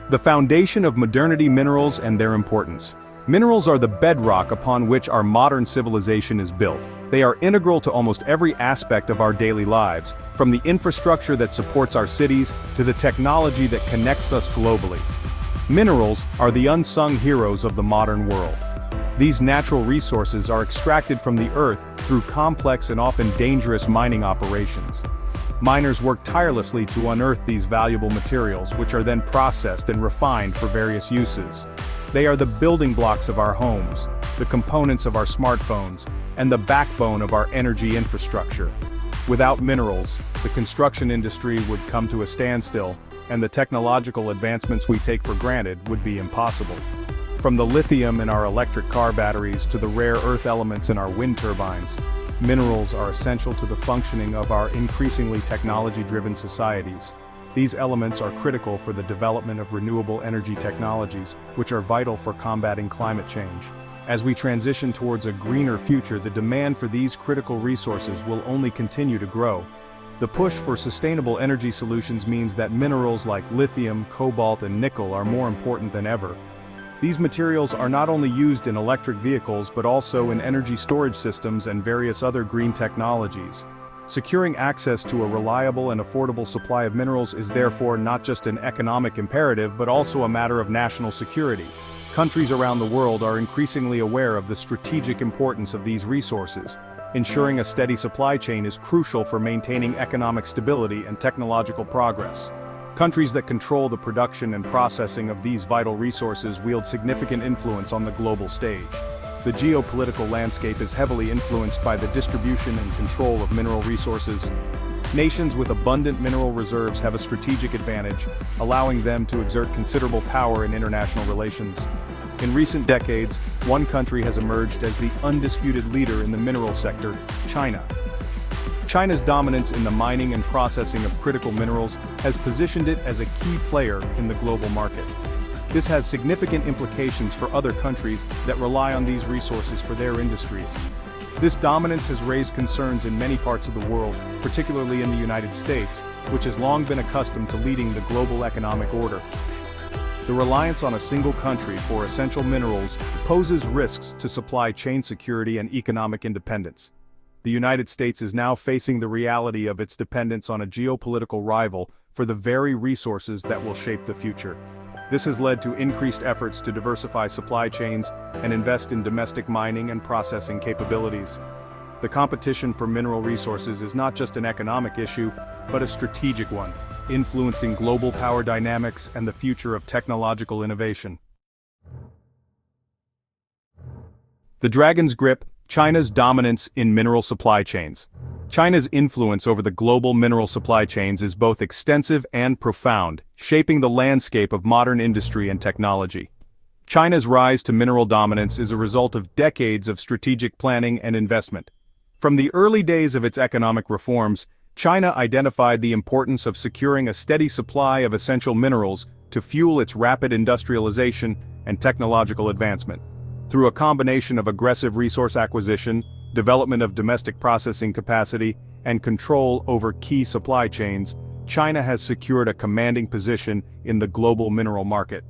The foundation of modernity: minerals and their importance. Minerals are the bedrock upon which our modern civilization is built. They are integral to almost every aspect of our daily lives, from the infrastructure that supports our cities to the technology that connects us globally. Minerals are the unsung heroes of the modern world. These natural resources are extracted from the earth through complex and often dangerous mining operations. Miners work tirelessly to unearth these valuable materials, which are then processed and refined for various uses. They are the building blocks of our homes, the components of our smartphones, and the backbone of our energy infrastructure. Without minerals, the construction industry would come to a standstill, and the technological advancements we take for granted would be impossible. From the lithium in our electric car batteries to the rare earth elements in our wind turbines, minerals are essential to the functioning of our increasingly technology-driven societies. These elements are critical for the development of renewable energy technologies, which are vital for combating climate change. As we transition towards a greener future, the demand for these critical resources will only continue to grow. The push for sustainable energy solutions means that minerals like lithium, cobalt, and nickel are more important than ever. These materials are not only used in electric vehicles but also in energy storage systems and various other green technologies. Securing access to a reliable and affordable supply of minerals is therefore not just an economic imperative but also a matter of national security. Countries around the world are increasingly aware of the strategic importance of these resources. Ensuring a steady supply chain is crucial for maintaining economic stability and technological progress. Countries that control the production and processing of these vital resources wield significant influence on the global stage. The geopolitical landscape is heavily influenced by the distribution and control of mineral resources. Nations with abundant mineral reserves have a strategic advantage, allowing them to exert considerable power in international relations. In recent decades, one country has emerged as the undisputed leader in the mineral sector: China. China's dominance in the mining and processing of critical minerals has positioned it as a key player in the global market. This has significant implications for other countries that rely on these resources for their industries. This dominance has raised concerns in many parts of the world, particularly in the United States, which has long been accustomed to leading the global economic order. The reliance on a single country for essential minerals poses risks to supply chain security and economic independence. The United States is now facing the reality of its dependence on a geopolitical rival for the very resources that will shape the future. This has led to increased efforts to diversify supply chains and invest in domestic mining and processing capabilities. The competition for mineral resources is not just an economic issue, but a strategic one, influencing global power dynamics and the future of technological innovation. The Dragon's Grip: China's dominance in mineral supply chains. China's influence over the global mineral supply chains is both extensive and profound, shaping the landscape of modern industry and technology. China's rise to mineral dominance is a result of decades of strategic planning and investment. From the early days of its economic reforms, China identified the importance of securing a steady supply of essential minerals to fuel its rapid industrialization and technological advancement. Through a combination of aggressive resource acquisition, development of domestic processing capacity, and control over key supply chains, China has secured a commanding position in the global mineral market.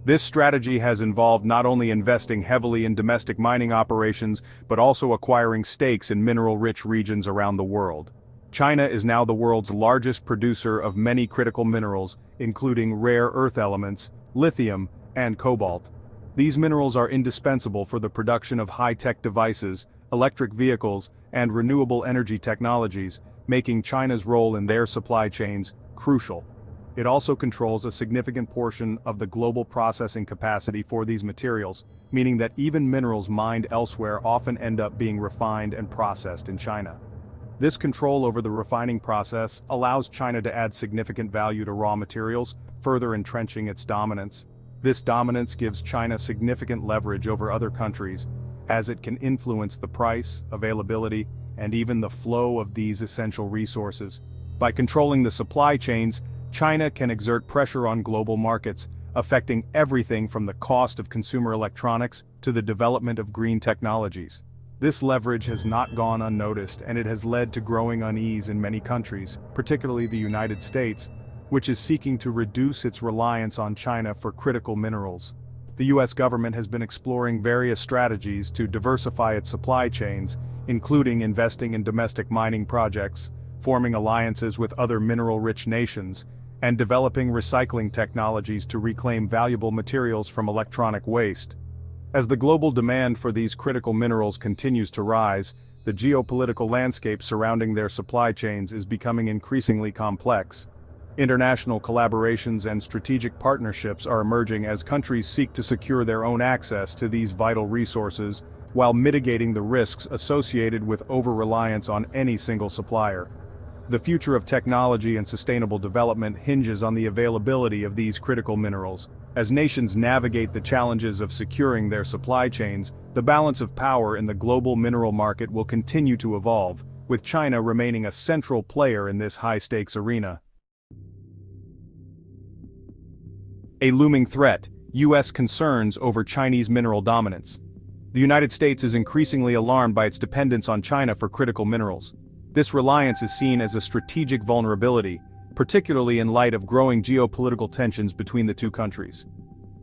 This strategy has involved not only investing heavily in domestic mining operations, but also acquiring stakes in mineral-rich regions around the world. China is now the world's largest producer of many critical minerals, including rare earth elements, lithium, and cobalt. These minerals are indispensable for the production of high-tech devices, electric vehicles, and renewable energy technologies, making China's role in their supply chains crucial. It also controls a significant portion of the global processing capacity for these materials, meaning that even minerals mined elsewhere often end up being refined and processed in China. This control over the refining process allows China to add significant value to raw materials, further entrenching its dominance. This dominance gives China significant leverage over other countries, as it can influence the price, availability, and even the flow of these essential resources. By controlling the supply chains, China can exert pressure on global markets, affecting everything from the cost of consumer electronics to the development of green technologies. This leverage has not gone unnoticed, and it has led to growing unease in many countries, particularly the United States, which is seeking to reduce its reliance on China for critical minerals. The US government has been exploring various strategies to diversify its supply chains, including investing in domestic mining projects, forming alliances with other mineral-rich nations, and developing recycling technologies to reclaim valuable materials from electronic waste. As the global demand for these critical minerals continues to rise, the geopolitical landscape surrounding their supply chains is becoming increasingly complex. International collaborations and strategic partnerships are emerging as countries seek to secure their own access to these vital resources, while mitigating the risks associated with over-reliance on any single supplier. The future of technology and sustainable development hinges on the availability of these critical minerals. As nations navigate the challenges of securing their supply chains, the balance of power in the global mineral market will continue to evolve, with China remaining a central player in this high-stakes arena. A looming threat: US concerns over Chinese mineral dominance. The United States is increasingly alarmed by its dependence on China for critical minerals. This reliance is seen as a strategic vulnerability, particularly in light of growing geopolitical tensions between the two countries.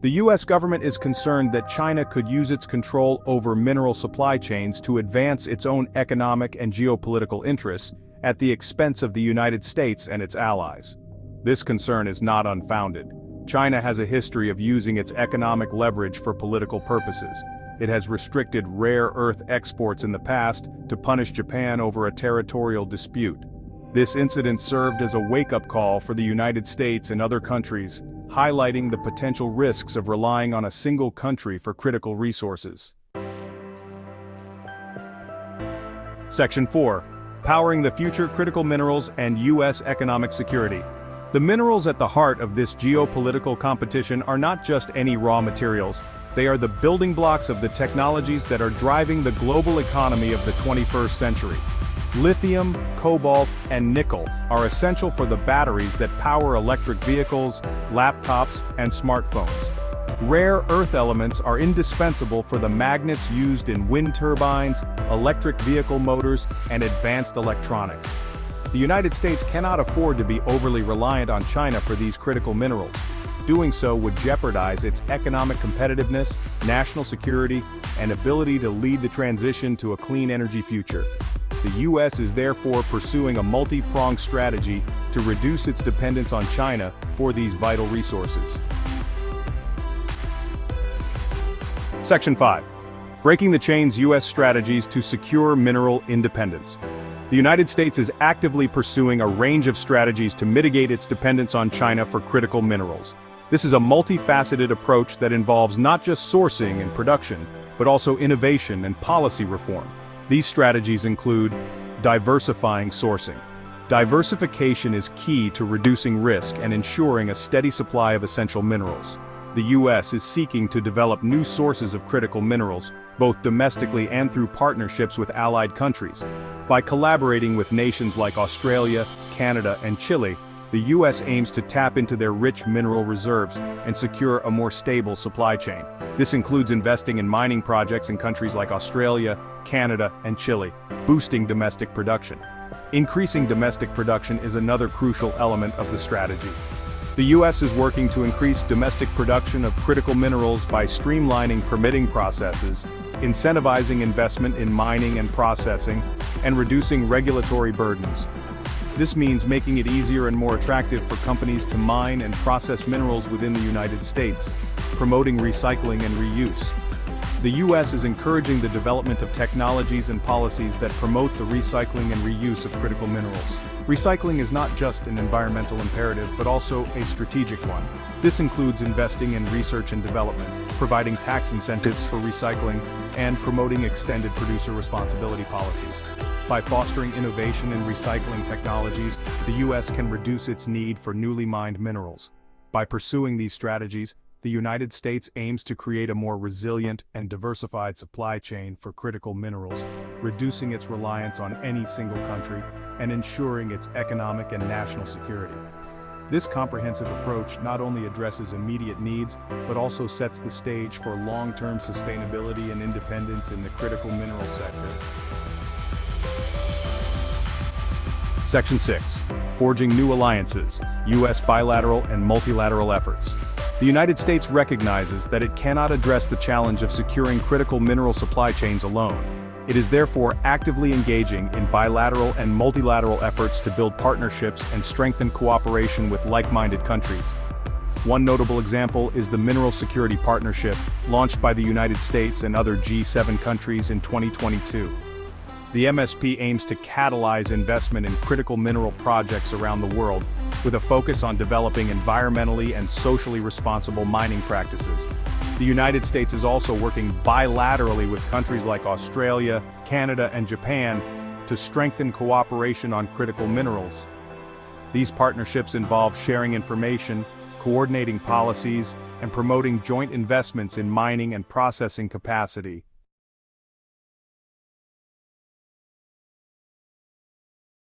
The US government is concerned that China could use its control over mineral supply chains to advance its own economic and geopolitical interests at the expense of the United States and its allies. This concern is not unfounded. China has a history of using its economic leverage for political purposes. It has restricted rare earth exports in the past to punish Japan over a territorial dispute. This incident served as a wake-up call for the United States and other countries, highlighting the potential risks of relying on a single country for critical resources. Section 4. Powering the future: critical minerals and US economic security. The minerals at the heart of this geopolitical competition are not just any raw materials. They are the building blocks of the technologies that are driving the global economy of the 21st century. Lithium, cobalt, and nickel are essential for the batteries that power electric vehicles, laptops, and smartphones. Rare earth elements are indispensable for the magnets used in wind turbines, electric vehicle motors, and advanced electronics. The United States cannot afford to be overly reliant on China for these critical minerals. Doing so would jeopardize its economic competitiveness, national security, and ability to lead the transition to a clean energy future. The US is therefore pursuing a multi-pronged strategy to reduce its dependence on China for these vital resources. Section 5. Breaking the chain's US strategies to secure mineral independence. The United States is actively pursuing a range of strategies to mitigate its dependence on China for critical minerals. This is a multifaceted approach that involves not just sourcing and production, but also innovation and policy reform. These strategies include diversifying sourcing. Diversification is key to reducing risk and ensuring a steady supply of essential minerals. The US is seeking to develop new sources of critical minerals, both domestically and through partnerships with allied countries. By collaborating with nations like Australia, Canada, and Chile, the US aims to tap into their rich mineral reserves and secure a more stable supply chain. This includes investing in mining projects in countries like Australia, Canada, and Chile, boosting domestic production. Increasing domestic production is another crucial element of the strategy. The US is working to increase domestic production of critical minerals by streamlining permitting processes, incentivizing investment in mining and processing, and reducing regulatory burdens. This means making it easier and more attractive for companies to mine and process minerals within the United States, promoting recycling and reuse. The US is encouraging the development of technologies and policies that promote the recycling and reuse of critical minerals. Recycling is not just an environmental imperative, but also a strategic one. This includes investing in research and development, providing tax incentives for recycling, and promoting extended producer responsibility policies. By fostering innovation in recycling technologies, the US can reduce its need for newly mined minerals. By pursuing these strategies, the United States aims to create a more resilient and diversified supply chain for critical minerals, reducing its reliance on any single country and ensuring its economic and national security. This comprehensive approach not only addresses immediate needs, but also sets the stage for long-term sustainability and independence in the critical mineral sector. Section 6. Forging new alliances, U.S. bilateral and multilateral efforts. The United States recognizes that it cannot address the challenge of securing critical mineral supply chains alone. It is therefore actively engaging in bilateral and multilateral efforts to build partnerships and strengthen cooperation with like-minded countries. One notable example is the Mineral Security Partnership, launched by the United States and other G7 countries in 2022. The MSP aims to catalyze investment in critical mineral projects around the world, with a focus on developing environmentally and socially responsible mining practices. The United States is also working bilaterally with countries like Australia, Canada, and Japan to strengthen cooperation on critical minerals. These partnerships involve sharing information, coordinating policies, and promoting joint investments in mining and processing capacity.